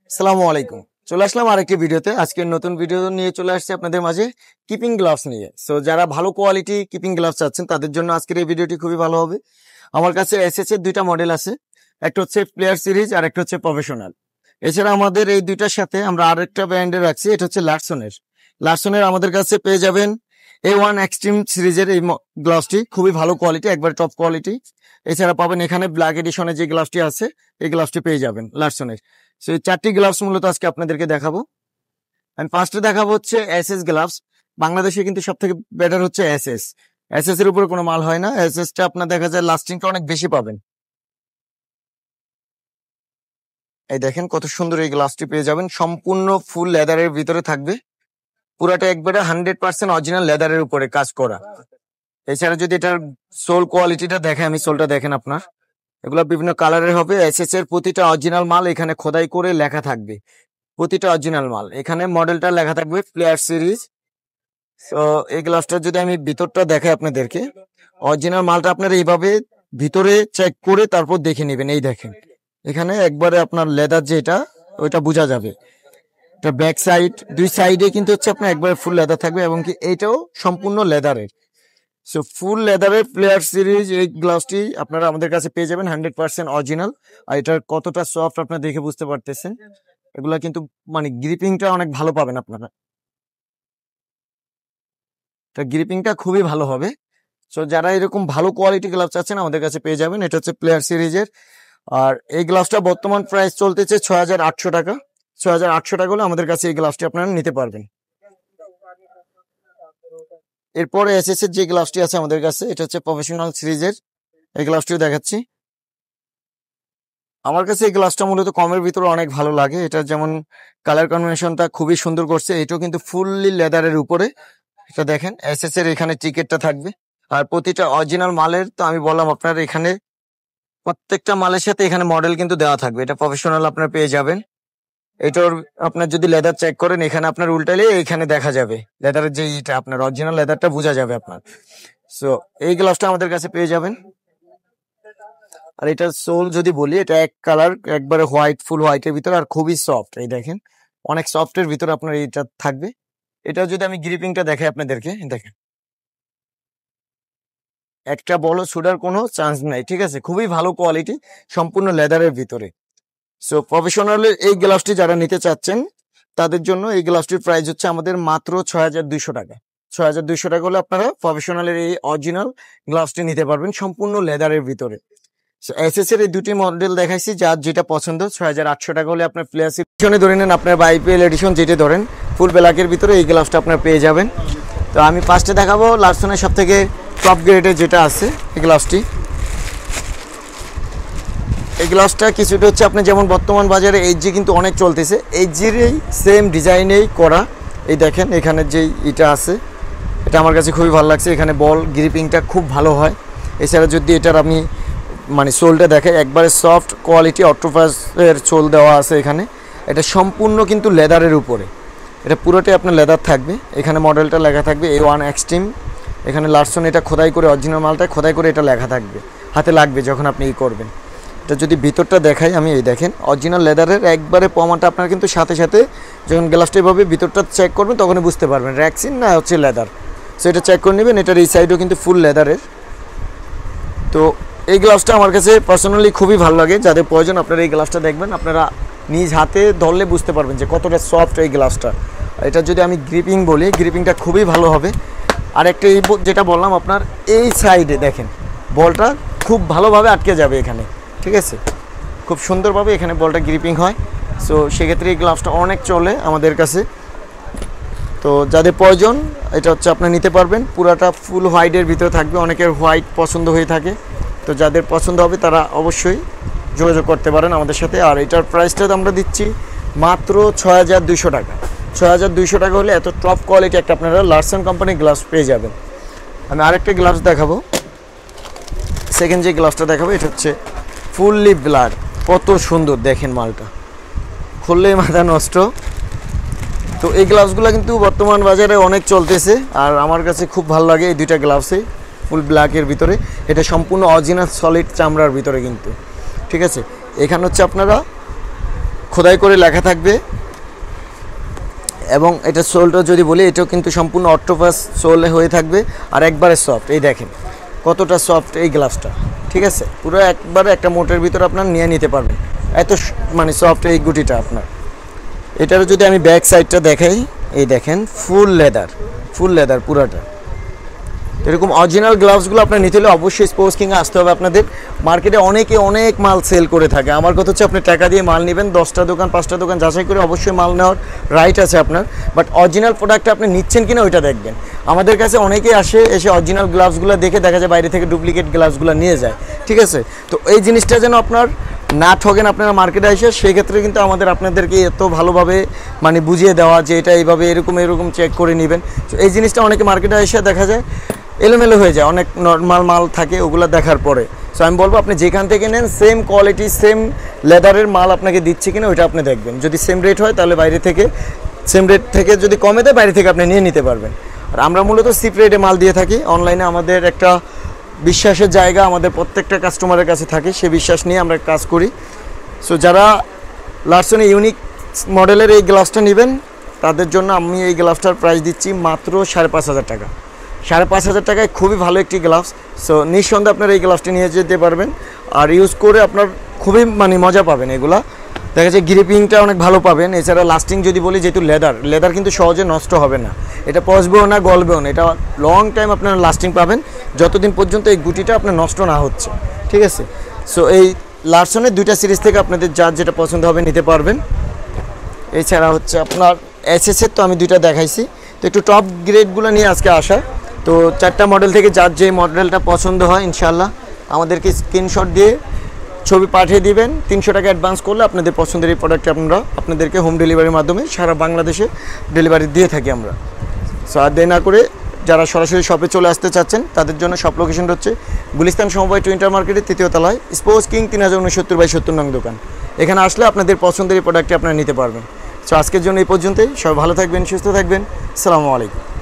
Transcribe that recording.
আসসালামু আলাইকুম। চলে আসলাম আরেকটি ভিডিওতে। আজকের নতুন ভিডিও নিয়ে চলে আসছি আপনাদের মাঝে কিপিং গ্লাভস নিয়ে। সো যারা ভালো কোয়ালিটি কিপিং গ্লাভস চাচ্ছেন তাদের জন্য আজকের এই ভিডিওটি খুবই ভালো হবে। আমার কাছে এসএস এর দুইটা মডেল আছে, একটা হচ্ছে প্লেয়ার সিরিজ আর একটা হচ্ছে প্রফেশনাল। এছাড়া আমাদের এই দুইটার সাথে আমরা আরেকটা ব্র্যান্ডের রাখছি, এটা হচ্ছে লারসনের আমাদের কাছে পেয়ে যাবেন A1 এক্সট্রিম সিরিজের এই গ্লাভসটি, খুবই ভালো কোয়ালিটি, একবার টপ কোয়ালিটি। এছাড়া পাবেন এখানে ব্ল্যাক এডিশনের যে গ্লাভসটি আছে এই গ্লাভসটি পেয়ে যাবেন লারসনের। সেই চারটি গ্লাভস মূলত আজকে আপনাদেরকে দেখাবো। আমি ফার্স্টে দেখাবো হচ্ছে এসএস গ্লাভস। বাংলাদেশে কিন্তু সব থেকে বেটার হচ্ছে এসএস এর উপরে কোনো মাল হয় না। এসএস টা আপনার দেখা যায় লাস্টিংটা অনেক বেশি পাবেন। এই দেখেন কত সুন্দর এই গ্লাভসটি পেয়ে যাবেন, সম্পূর্ণ ফুল লেদারের ভিতরে থাকবে, পুরাটা একবারে 100% অরিজিনাল লেদারের উপরে কাজ করা। এছাড়া যদি এটার সোল কোয়ালিটিটা দেখে, আমি সোলটা দেখেন আপনার, এগুলো বিভিন্ন কালারের হবে। এসএস এর প্রতিটা অরিজিনাল মাল এখানে খোদাই করে লেখা থাকবে, প্রতিটা অরিজিনাল মাল। এখানে মডেলটা লেখা থাকবে প্লেয়ার সিরিজ। তো এই গ্লাভসটা যদি আমি ভিতরটা দেখাই আপনাদেরকে, অরিজিনাল মালটা আপনারা এইভাবে ভিতরে চেক করে তারপর দেখে নেবেন। এই দেখেন এখানে একবারে আপনার লেদার যেটা ওইটা বোঝা যাবে। এটা ব্যাক সাইড, দুই সাইডে কিন্তু হচ্ছে আপনার একবারে ফুল লেদার থাকবে, এবং কি এইটাও সম্পূর্ণ লেদারের। সো ফুল লেদারের প্লেয়ার সিরিজ এই গ্লাভসটি আপনারা আমাদের কাছে পেয়ে যাবেন 100% অরিজিনাল। আর এটার কতটা সফট আপনারা দেখে বুঝতে পারতেছেন। এগুলা কিন্তু মানে গ্রিপিংটা অনেক ভালো পাবেন আপনারা, গ্রিপিংটা খুবই ভালো হবে। সো যারা এরকম ভালো কোয়ালিটি গ্লাভস চাচ্ছেন আমাদের কাছে পেয়ে যাবেন। এটা হচ্ছে প্লেয়ার সিরিজের। আর এই গ্লাভসটা বর্তমান প্রাইস চলতেছে 6800 টাকা। 6800 টাকা হলে আমাদের কাছে এই গ্লাভসটি আপনারা নিতে পারবেন। এরপরে এসএস এর যে গ্লাভসটি আছে আমাদের কাছে, এটা হচ্ছে প্রফেশনাল সিরিজের। এই গ্লাভসটিও দেখাচ্ছি। আমার কাছে এই গ্লাভসটা মূলত কমের ভিতরে অনেক ভালো লাগে। এটা যেমন কালার কম্বিনেশনটা খুবই সুন্দর করছে, এটাও কিন্তু ফুললি লেদারের উপরে। এটা দেখেন এসএস এর এখানে টিকেটটা থাকবে, আর প্রতিটা অরিজিনাল মালের তো আমি বললাম আপনার এখানে প্রত্যেকটা মালের সাথে এখানে মডেল কিন্তু দেওয়া থাকবে। এটা প্রফেশনাল আপনার পেয়ে যাবেন। এটার আপনার যদি লেদার চেক করেন এখানে আপনার উল্টালে এখানে দেখা যাবে লেদারের যে এটা আপনার অরিজিনাল লেদারটা বোঝা যাবে আপনার। সো এই গ্লাভসটা আমাদের কাছে পেয়ে যাবেন। আর এটার সোল যদি বলি, এটা এক কালার একবারে হোয়াইট, ফুল হোয়াইটের ভিতরে, আর খুবই সফট। এই দেখেন অনেক সফটের ভিতরে আপনার এটা থাকবে। এটা যদি আমি গ্রিপিংটা দেখাই আপনাদেরকে, দেখেন একটা বল ছুটার কোনো চান্স নাই, ঠিক আছে, খুবই ভালো কোয়ালিটি, সম্পূর্ণ লেদারের ভিতরে। সো প্রফেশনালের এই গ্লাভসটি যারা নিতে চাচ্ছেন তাদের জন্য এই গ্লাভসটির প্রাইস হচ্ছে আমাদের মাত্র 6200 টাকা। 6200 টাকা হলে আপনারা প্রফেশনালের এই অরিজিনাল গ্লাভসটি নিতে পারবেন, সম্পূর্ণ লেদারের ভিতরে। এসএস এর এই দুটি মডেল দেখাইছি, যার যেটা পছন্দ 6800 টাকা হলে আপনার প্লেয়ার এডিশনে ধরে নেন, আপনার বা আইপিএল এডিশন যেটা ধরেন ফুল ব্ল্যাকের ভিতরে এই গ্লাভসটা আপনার পেয়ে যাবেন। তো আমি ফার্স্টে দেখাবো লারসনের সব থেকে টপ গ্রেডের যেটা আছে এই গ্লাভসটি। এই গ্লাভসটা কিছুটা হচ্ছে আপনি যেমন বর্তমান বাজারে এইচজি কিন্তু অনেক চলতেছে, এইচজির এই সেম ডিজাইনেই করা। এই দেখেন এখানে যেই এটা আছে এটা আমার কাছে খুবই ভালো লাগছে, এখানে বল গ্রিপিংটা খুব ভালো হয়। এছাড়া যদি এটার আমি মানে সোলটা দেখে একবারে সফট কোয়ালিটি, অক্টোপাসের সোল দেওয়া আছে এখানে। এটা সম্পূর্ণ কিন্তু লেদারের উপরে, এটা পুরোটাই আপনার লেদার থাকবে। এখানে মডেলটা লেখা থাকবে A1 এক্সট্রিম। এখানে লারসন এটা খোদাই করে, অরিজিনাল মালটা খোদাই করে এটা লেখা থাকবে, হাতে লাগবে যখন আপনি ই করবেন। এটা যদি ভিতরটা দেখাই আমি, এই দেখেন অরিজিনাল লেদারের একবারে প্রমাণটা আপনার কিন্তু সাথে সাথে যখন গ্লাসটা এভাবে ভিতরটা চেক করবেন তখনই বুঝতে পারবেন র্যাক্সিন না হচ্ছে লেদার। সো এটা চেক করে নেবেন। এটার এই সাইডও কিন্তু ফুল লেদারের। তো এই গ্লাভসটা আমার কাছে পার্সোনালি খুবই ভালো লাগে। যাদের প্রয়োজন আপনারা এই গ্লাভসটা দেখবেন, আপনারা নিজ হাতে ধরলে বুঝতে পারবেন যে কতটা সফট এই গ্লাভসটা। এটা যদি আমি গ্রিপিং বলি, গ্রিপিংটা খুবই ভালো হবে। আর একটা এই যেটা বললাম আপনার এই সাইডে দেখেন বলটা খুব ভালোভাবে আটকে যাবে এখানে, ঠিক আছে, খুব সুন্দরভাবে এখানে বলটা গ্রিপিং হয়। সো সেক্ষেত্রে এই গ্লাভসটা অনেক চলে আমাদের কাছে। তো যাদের প্রয়োজন এটা হচ্ছে আপনারা নিতে পারবেন। পুরাটা ফুল হোয়াইটের ভিতরে থাকবে, অনেকের হোয়াইট পছন্দ হয়ে থাকে। তো যাদের পছন্দ হবে তারা অবশ্যই যোগাযোগ করতে পারেন আমাদের সাথে। আর এটার প্রাইসটা আমরা দিচ্ছি মাত্র 6200 টাকা। 6200 টাকা হলে এত টপ কোয়ালিটি একটা আপনারা লারসন কোম্পানির গ্লাভস পেয়ে যাবেন। আমি আরেকটা গ্লাভস দেখাবো, সেকেন্ড যে গ্লাভসটা দেখাবো এটা হচ্ছে ফুললি ব্ল্যাক। কত সুন্দর দেখেন মালটা, খুললেই মাথা নষ্ট। তো এই গ্লাভসগুলো কিন্তু বর্তমান বাজারে অনেক চলতেছে, আর আমার কাছে খুব ভালো লাগে এই দুইটা গ্লাভসে ফুল ব্ল্যাকের ভিতরে। এটা সম্পূর্ণ অরিজিনাল সলিড চামড়ার ভিতরে কিন্তু, ঠিক আছে। এখানে হচ্ছে আপনারা খোদাই করে লেখা থাকবে। এবং এটা সোলটা যদি বলি, এটাও কিন্তু সম্পূর্ণ অক্টোপাস সোল হয়ে থাকবে আর একবারে সফট। এই দেখেন কতটা সফট এই গ্লাভসটা, ঠিক আছে, পুরো একবারে একটা মোটের ভিতরে আপনার নিয়ে নিতে পারবেন, এত মানে সফট এই গুটিটা আপনার। এটারও যদি আমি ব্যাক সাইডটা দেখাই, এই দেখেন ফুল লেদার পুরাটা। এরকম অরিজিনাল গ্লাভসগুলো আপনার নিতে হলে অবশ্যই স্পোর্টস কিংয়ে আসতে হবে আপনাদের। মার্কেটে অনেকে অনেক মাল সেল করে থাকে, আমার কথা হচ্ছে আপনি টাকা দিয়ে মাল নেবেন, 10টা দোকান 5টা দোকান যাচাই করে অবশ্যই মাল নেওয়ার রাইট আছে আপনার, বাট অরিজিনাল প্রোডাক্টটা আপনি নিচ্ছেন কিনা ওইটা দেখবেন। আমাদের কাছে অনেকেই এসে অরিজিনাল গ্লাভসগুলো দেখে দেখা যায় বাইরে থেকে ডুপ্লিকেট গ্লাভসগুলো নিয়ে যায়, ঠিক আছে। তো এই জিনিসটা যেন আপনার না ঠকেন আপনারা মার্কেটে এসে, সেই ক্ষেত্রে কিন্তু আপনাদেরকে এত ভালোভাবে মানে বুঝিয়ে দেওয়া যে এটা এইভাবে এরকম চেক করে নেবেন। তো এই জিনিসটা অনেকে মার্কেটে এসে দেখা যায় এলোমেলো হয়ে যায়, অনেক নর্মাল মাল থাকে ওগুলো দেখার পরে। সো আমি বলবো আপনি যেখান থেকে নেন সেম কোয়ালিটি সেম লেদারের মাল আপনাকে দিচ্ছে কিনা ওইটা আপনি দেখবেন। যদি সেম রেট হয় তাহলে বাইরে থেকে সেম রেট থেকে যদি কমে দেয় বাইরে থেকে আপনি নিয়ে নিতে পারবেন। আর আমরা মূলত চিপ রেটে মাল দিয়ে থাকি। অনলাইনে আমাদের একটা বিশ্বাসের জায়গা আমাদের প্রত্যেকটা কাস্টমারের কাছে থাকে, সে বিশ্বাস নিয়ে আমরা কাজ করি। সো যারা লারসনে ইউনিক মডেলের এই গ্লাভসটা নেবেন তাদের জন্য আমি এই গ্লাভসটার প্রাইস দিচ্ছি মাত্র 5,500 টাকা। 5,500 টাকায় খুবই ভালো একটি গ্লাভস। সো নিঃসন্দেহে আপনারা এই গ্লাভসটি নিয়ে যেতে পারবেন আর ইউজ করে আপনার খুবই মানে মজা পাবেন। এগুলা দেখা যায় গ্রিপিংটা অনেক ভালো পাবেন। এছাড়া লাস্টিং যদি বলি, যেহেতু লেদার কিন্তু সহজে নষ্ট হবে না, এটা পচবেও না গলবেও না, এটা লং টাইম আপনারা লাস্টিং পাবেন যতদিন পর্যন্ত এই গুটিটা আপনার নষ্ট না হচ্ছে, ঠিক আছে। সো এই লারসনের 2টা সিরিজ থেকে আপনাদের যার যেটা পছন্দ হবে নিতে পারবেন। এছাড়া হচ্ছে আপনার এসএসের তো আমি 2টা দেখাইছি, তো একটু টপ গ্রেডগুলো নিয়ে আজকে আসা। তো 4টা মডেল থেকে যার যে মডেলটা পছন্দ হয় ইনশাল্লাহ আমাদেরকে স্ক্রিনশট দিয়ে ছবি পাঠিয়ে দিবেন। 300 টাকা অ্যাডভান্স করলে আপনাদের পছন্দের এই প্রোডাক্টটা আপনাদেরকে হোম ডেলিভারির মাধ্যমে সারা বাংলাদেশে ডেলিভারি দিয়ে থাকি আমরা। সো আর দেরি না করে যারা সরাসরি শপে চলে আসতে চাচ্ছেন তাদের জন্য শপ লোকেশনটা হচ্ছে গুলিস্তান সমবায় টুইন্টার মার্কেটের 3য় তলায় স্পোর্টস কিং 3069/70 নং দোকান। এখানে আসলে আপনাদের পছন্দের এই প্রোডাক্টটি আপনারা নিতে পারবেন। সো আজকের জন্য এই পর্যন্তই। সবাই ভালো থাকবেন, সুস্থ থাকবেন। আসসালামু আলাইকুম।